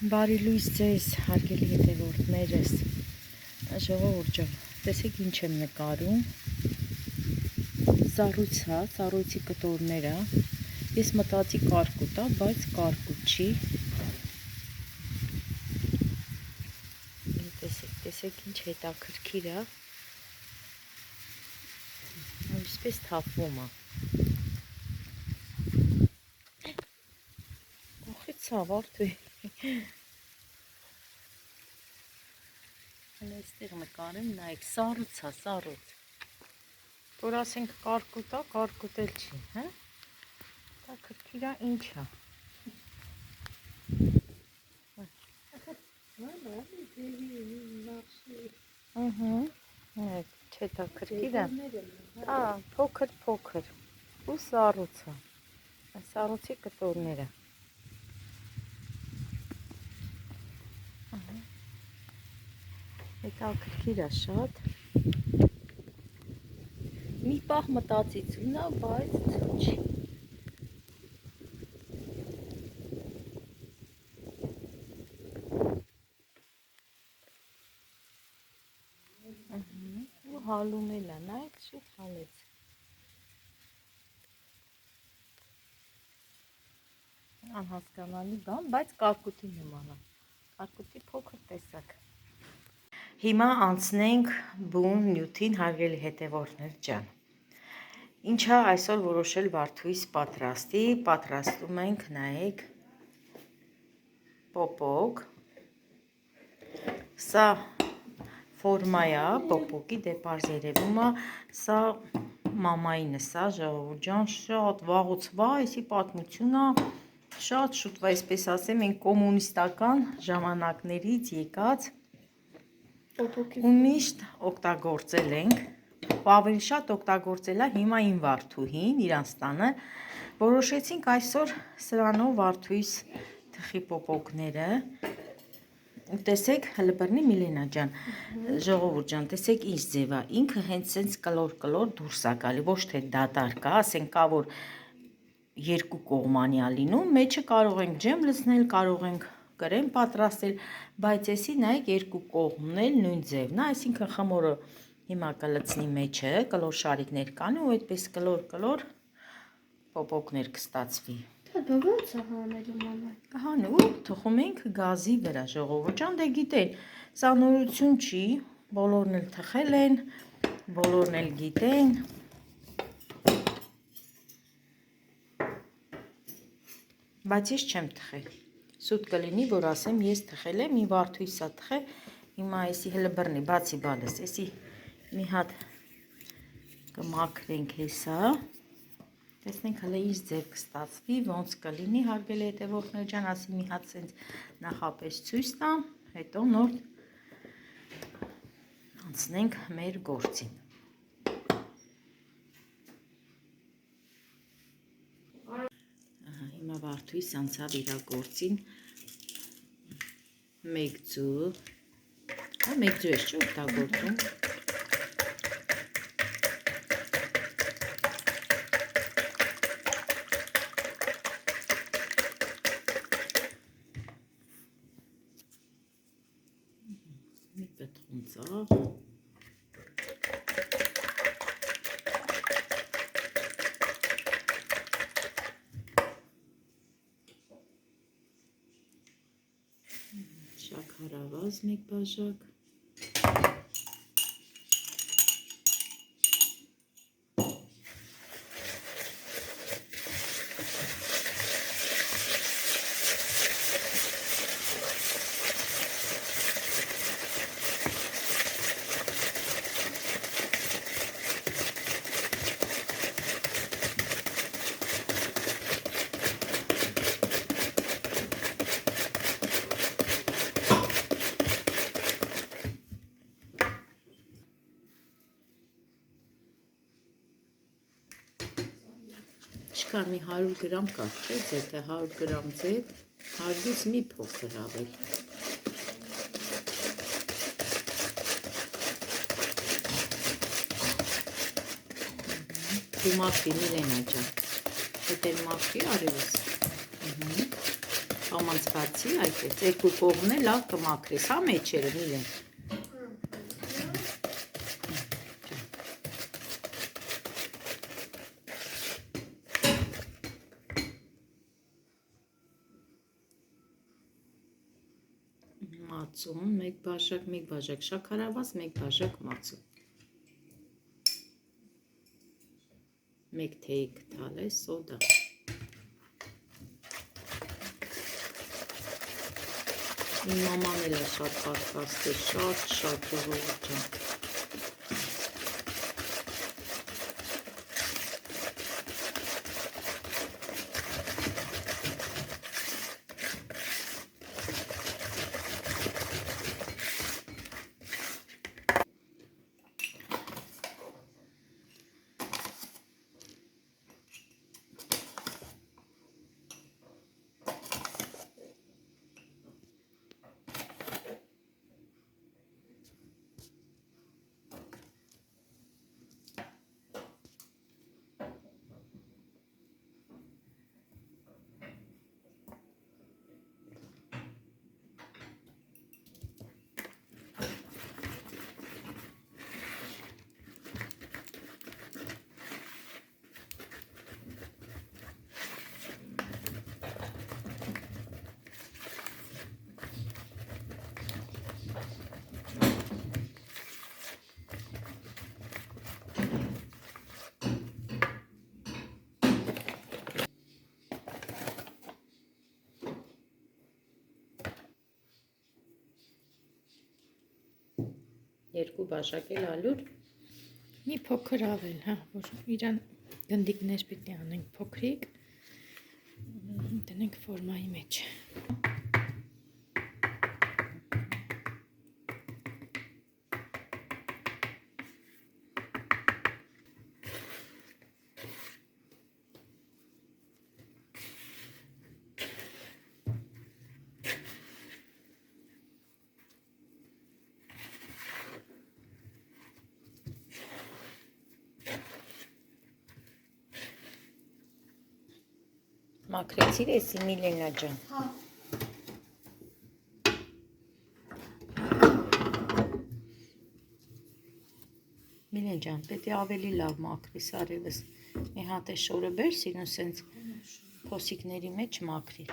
Բարի լույս ձեզ, հարգելի հետևորդներս, ժողովուրդ ջան, տեսեք ինչ եմ նկարում, սառույց հա, սառույցի կտորները, ես մտածի կարկուտ հա, բայց կարկուտ չի, տեսեք ինչ հետաքրքիր հա, այսպես թափվում հա, ոխից հա, վարդու Այստեղ նկարեմ, նայեք, սառույց հա, սառույց, որ ասենք կարկուտ հա, կարկուտ էլ չի, հա, դա քրքիրա ինչ հա, չէ դա քրքիրա, հա, փոքր ու սառույց հա, սառույցի կտորները, հետաքրքիր է շատ, մի պահ մտածի ծույն է, բայց չի, ու հալում էլ է, նայեք շուտ հալեց, անհասկանալի բան, բայց կարկուտի նման է, կարկուտի փոքր տեսակ, Հիմա անցնենք բուն նյութին հարգելի հետևորդներ ջան, ինչա այսօր որոշել վարդույս պատրաստի, պատրաստում ենք նայեք պոպոկ, սա ֆորմայա, պոպոկի դեպարզ երևում է, սա մամայինը, սա ժողովուրդ ջան, շատ վաղուց վա, այսի պատմություն է, շատ շուտ, այսպես ասեմ, են կոմունիստական ժամանակներից եկած, ու միշտ օգտագործել ենք, ավելի շատ օգտագործել է հիմա իմ վարդուհին, իրանց տանը, որոշեցինք այսօր սրանով վարդույս թխի պոպոկները, ու տեսեք, հլը բռնի Միլենա ջան, ժողովուրդ ջան, տեսեք ինչ ձև է, ինքը հենց սենց կլոր դուրս է գալի, ոչ թե դատարկ է, ասենք կա, որ երկու կողմանի է լինում, մեջը կարող ենք ջեմ լցնել, կարող ենք կրեմ պատրաստել, բայց էսի նայեք երկու կողմն էլ նույն ձևն է, այսինքն խմորը հիմա կլցնի մեջը, կլոր շարիկներ կանի ու այդպես կլոր պոպոկներ կստացվի։ Դա ո՞նց է հանելու մամա։ Հանու թխում ենք գազի վրա, ժողովուրդ ջան, դե գիտեն, սա նորություն չի, բոլորն էլ թխել են, բոլորն էլ գիտեն։ Բայց ես չեմ թխել։ Սուտ կլինի, որ ասեմ, ես թխել եմ, մի վարդույսա թխել, հիմա այսի հլը բռնի, բացի բալս, այսի մի հատ կմաքրենք հեսա, տեսնենք հլը իր ձև կստացվի, ոնց կլինի, հարգելի հետևորդներ ջան, ասի մի հատ սենց նախապես ցույց տամ, հետո նոր անցնենք մեր գործին։ Հիմա վարդույս անցավ իրա գործին, մեկ ձու, մեկ ձու ես չի օգտագործում, մի պտղուն ծաղ, շաքարավազ մեկ բաժակ, չկար մի 100 գրամ կար, չէ ձետ, 100 գրամ ձետ, 100-ից մի փոքր ավել։ Դու մաքրի Միլենա ջան, հետ էլ մաքրի արևս։ Կամանցվածի, այդ երկու կողմն է լավ կմաքրես, հա մեջերը միլեն։ Մածուն, մեկ բաժակ շաքարավազ, մեկ բաժակ մածուն։ Մեկ թեյ կտալ է սոդա։ Իմ մաման էլ է շատ պատրաստ է, շատ ժողովուրդ ջան։ Երկու բաժակ էլ ալյուր։ Մի փոքր ավել, հա, որ իրան գնդիկներ պիտի անենք փոքրիկ, դնենք ֆորմայի մեջ։ Մաքրեցիր էսի Միլենա ջան։ Հա։ Միլեն ջան, պետք է ավելի լավ մաքրիս արևս։ Մի հատ է շորը բեր, սիրուն սենց փոսիկների մեջ մաքրի։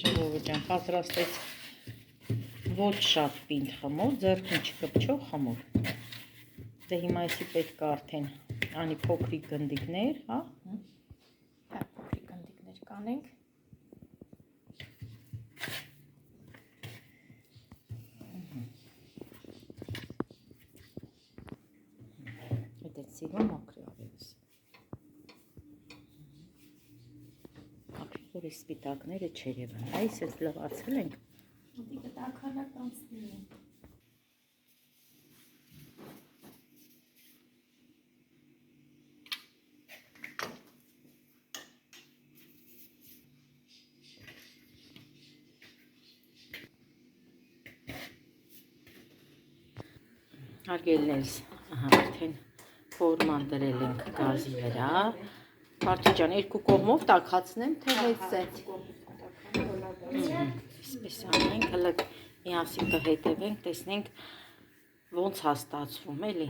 Ժողովուրդ ջան, պատրաստեց ոչ շատ պինդ խմոր, ձեռքին չկպչող խմոր։ Դե հիմա էսի պետք է արդեն անի փոքրիկ գնդիկներ, հա։ Հա, փոքրիկ գնդիկներ կանենք։ Այդ սիրուն մաքրի արևս։ Մաքրի, որ սպիտակները չերևան։ Այս էս լվացել ենք։ Մոտիկը տաքանակ անցնի։ Հարգելիներս, արդեն ֆորման դրել ենք գազի վրա։ Բարդու ջան, երկու կողմով տաքացնեմ, թե հետ Այսպես անենք, հլը միասին կհետևենք, տեսնենք ոնց հաստացվում, էլի։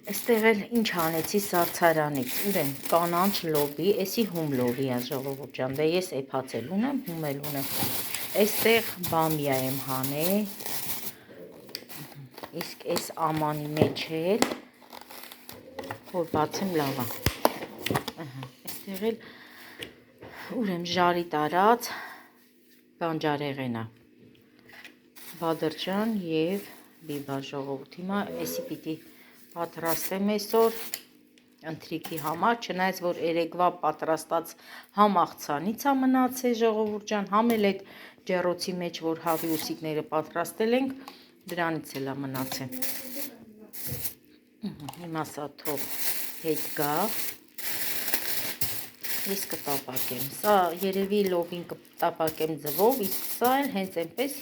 Այստեղ էլ ինչ անեցի սարցարանից, ուրեմն կանանչ լոբի, էսի հում լոբի է ժողովուրդ ջան, դե ես էփացել ունեմ, հում էլ ունեմ։ Այստեղ բամիա եմ հանել, իսկ այս ամանի մեջ էլ, որ բացեմ լավ է։ Այստեղ էլ ուրեմն ժարի տարած բանջարեղենա, բադրջան և բիբար ժողովուրդ, հիմա էսի պիտի պատրաստեմ այսօր ընթրիքի համար, չնայած որ երեկվա պատրաստած համ աղցանից է մնացել ժողովուրդ ջան, համ էլ այդ ջեռոցի մեջ որ հավի ուսիկները պատրաստել ենք, դրանից էլ է մնացել։ Հիմա սա թող հետ գա, ես կտապակեմ, սա երևի լոբին կտապակեմ ձվով, իսկ սա էլ հենց այնպես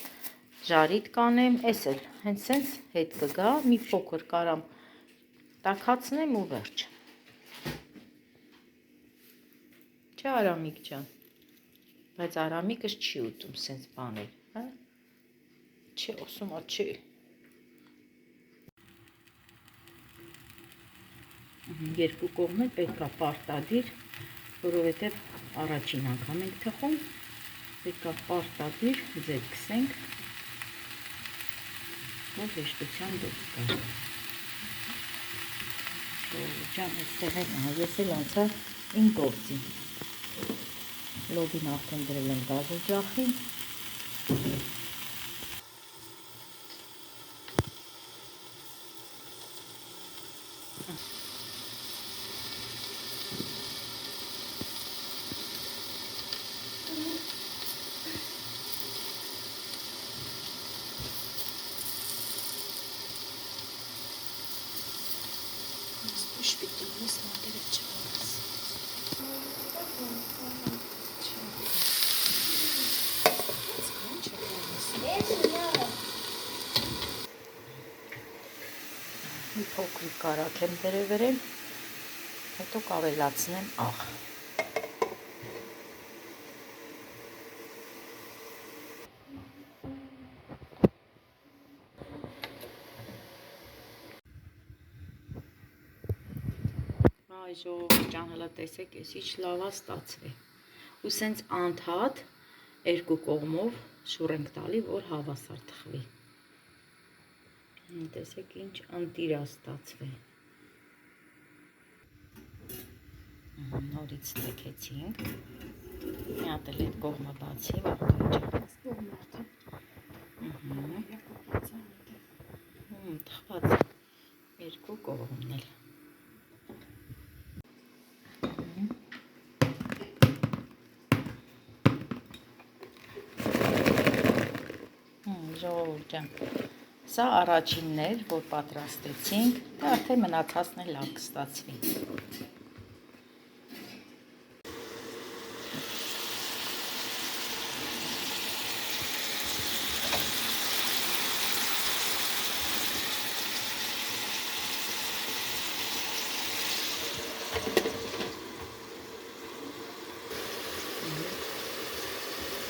ժարիտ կանեմ, էս էլ հենց սենց հետ կգա, մի փոքր կարամ տաքացնեմ ու վերջ։ Չէ Արամիկ ջան, բայց Արամիկս չի ուտում սենց բաներ, հա? Չի, ասում ա չի։ Երկու կողմը պետք է պարտադիր, որովհետև առաջին անգամ ենք թխում, պետք է պարտադիր ձետ գսենք, որ հեշտության դուրս գա։ Ջան, այստեղ ես էլ անցա իմ գործին։ Լոբին արդեն դրել եմ գազօջախին։ Մի փոքրիկ կարակ եմ վերել, հետո կավելացնեմ աղ։ Այ ժողովուրդ ջան, հələ տեսեք, էս ինչ լավ է ստացվել։ Ու սենց անդադ երկու կողմով շուռ ենք տալի, որ հավասար թխվի։ Տեսեք ինչ ընտիր է ստացվել։ Նորից թեքեցինք։ Մի հատ էլ այդ կողմը բացի, թխված երկու կողմն էլ։ Ժողովուրդ ջան, սա առաջինն էր, որ պատրաստեցինք, და արդեն մնացածն էլ լավ կստացվի։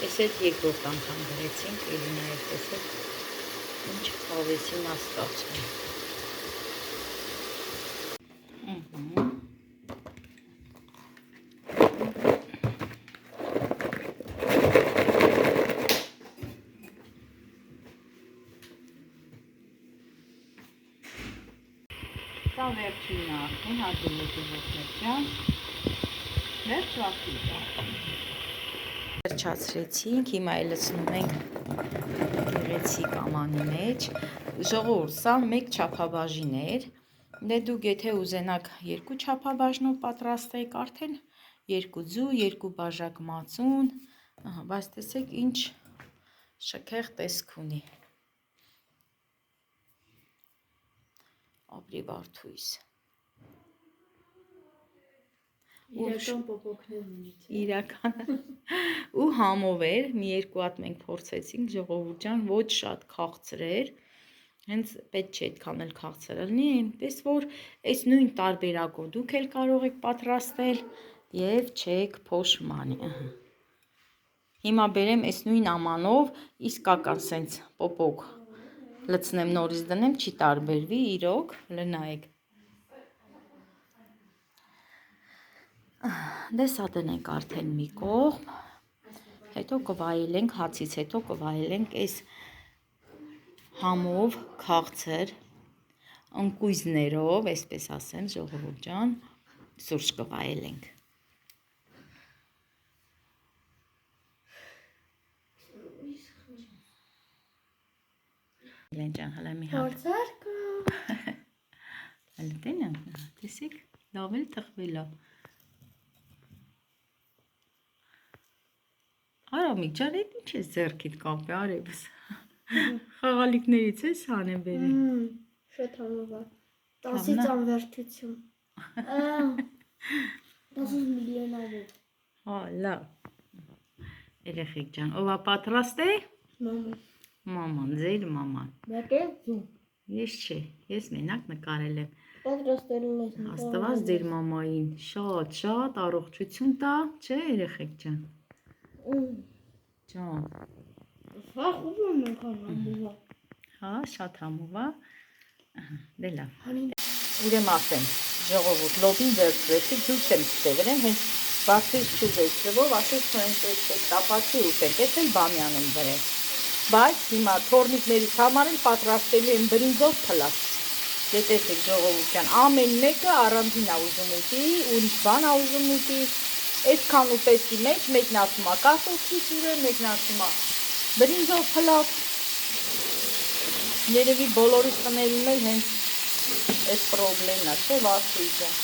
Էս էլ երկրորդ անգամ գրեցինք, էլի նաև տեսեք, ինչ հավեսին է ստացվում։ Սա վերջինն է արդեն, հաջորդ ջան, վերջ վախի։ Վերջացրեցինք, հիմա էլ լցնում ենք գեղեցիկ ամանի մեջ։ Ժողովուրդ, սա մեկ չափաբաժին էր, դե դուք եթե ուզենաք երկու չափաբաժնով պատրաստեք, արդեն երկու ձու, երկու բաժակ մածուն, բայց տեսեք ինչ շքեղ տեսք ունի։ Ապրի բարդույս։ Իրական պոպոքներ ունից։ Իրական ու համով էր, մի երկու հատ մենք փորձեցինք, ժողովուրդ ջան, ոչ շատ քաղցր էր, հենց պետք չէ այդքան էլ քաղցր լինի, այնպես որ այս նույն տարբերակով դուք էլ կարող եք պատրաստել եւ չեք փոշմանի։ Հիմա բերեմ այս նույն ամանով, իսկական սենց պոպոք լցնեմ, նորից դնեմ, չի տարբերվի, իրոք, լնայեք։ Դե սա դնենք արդեն մի կողմ, հետո կվայելենք, հացից հետո կվայելենք այս համով, քաղցր, ընկույզներով, այսպես ասեմ, ժողովուրդ ջան, սուրճ կվայելենք։ Լեն ջան, հələ մի հատ։ Փորձարկը։ Հələ տենը, տեսեք, լավ էլ թխվել է։ Արամիկ ջան, այդ ինչ ես ձեռքիդ կապի, արևս։ Խաղալիքներից ես հանեմ բերել։ Շատ համով է։ 10-ից անվերջություն։ 10 միլիոնավոր։ Հա, լավ։ Երեխեք ջան, ով է պատրաստ է։ Մամա։ Մաման, ձեր մաման։ Մեկը Ես չէ, ես մենակ նկարել եմ։ պատրաստել ես։ Աստված ձեր մամային շատ առողջություն տա, չէ երեխեք ջան։ Ջան, Հա, խովում ենք անամուվա։ հա, շատ համով է։ Դե լավ։ Ուրեմն ասեմ, ժողովուրդ, լոբին վերցրեցի, ջուր չեմ ծևրեն, հենց բացից չուզեցրվով, ասես հենց տապացի ուտենք, ես էլ բամյան եմ բրել։ Բայց հիմա թորնիկներից համար էլ պատրաստելու եմ բրինձով փլավ։ Դե տեսեք ժողովուրդ ջան, ամեն մեկը առանձին ա ուզում ուտի, ուրիշ բան ա ուզում ուտի։ Այսքան ուտեստի մեջ մեկն ասում ա կարտոֆիլ պյուրե, մեկն ասում ա բրինձով փլավ։ Երևի բոլորիս տներում էլ հենց այս պրոբլեմն ա, չէ՞ Վարդուհի ջան։